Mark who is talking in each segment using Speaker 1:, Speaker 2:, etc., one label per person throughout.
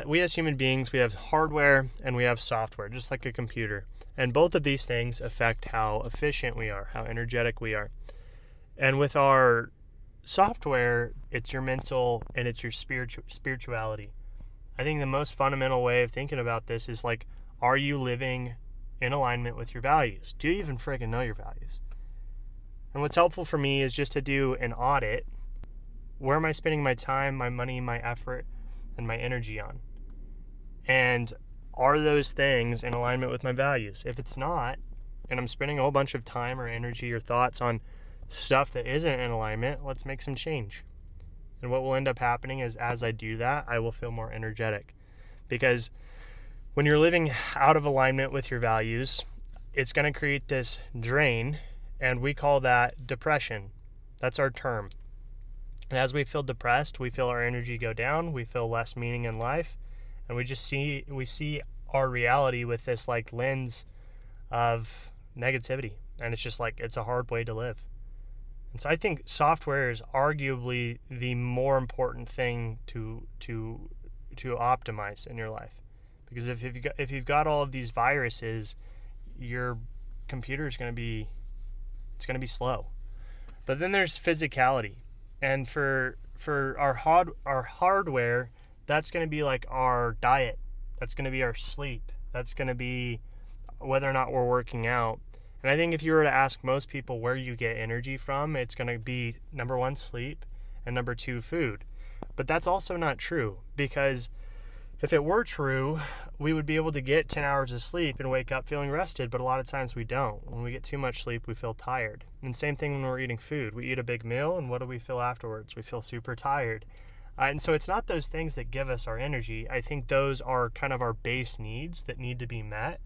Speaker 1: We as human beings, we have hardware and we have software, just like a computer. And both of these things affect how efficient we are, how energetic we are. And with our software, it's your mental and it's your spirituality. I think the most fundamental way of thinking about this is like, are you living in alignment with your values? Do you even freaking know your values? And what's helpful for me is just to do an audit. Where am I spending my time, my money, my effort, and my energy on? And are those things in alignment with my values? If it's not, and I'm spending a whole bunch of time or energy or thoughts on stuff that isn't in alignment, let's make some change. And what will end up happening is, as I do that, I will feel more energetic. Because when you're living out of alignment with your values, it's going to create this drain, and we call that depression. That's our term. And as we feel depressed, we feel our energy go down, we feel less meaning in life, and we see our reality with this like lens of negativity. And it's just like, it's a hard way to live. And so I think software is arguably the more important thing to optimize in your life. Because if you've got all of these viruses, your computer is going to be slow. But then there's physicality. And for our hardware, that's going to be like our diet. That's going to be our sleep. That's going to be whether or not we're working out. And I think if you were to ask most people where you get energy from, it's going to be number 1, sleep, and number 2, food. But that's also not true, because if it were true, we would be able to get 10 hours of sleep and wake up feeling rested, but a lot of times we don't. When we get too much sleep, we feel tired. And same thing when we're eating food. We eat a big meal, and what do we feel afterwards? We feel super tired. And so it's not those things that give us our energy. I think those are kind of our base needs that need to be met.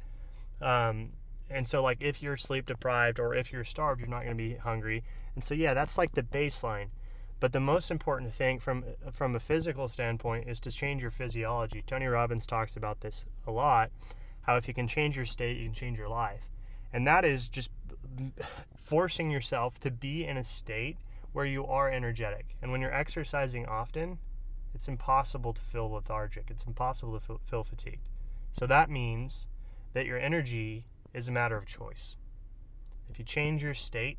Speaker 1: And so like if you're sleep deprived or if you're starved, you're not going to be hungry. And so yeah, that's like the baseline. But the most important thing from a physical standpoint is to change your physiology. Tony Robbins talks about this a lot, how if you can change your state, you can change your life. And that is just forcing yourself to be in a state where you are energetic. And when you're exercising often, it's impossible to feel lethargic. It's impossible to feel fatigued. So that means that your energy is a matter of choice. If you change your state,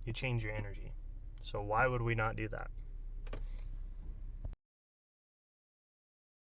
Speaker 1: you change your energy. So why would we not do that?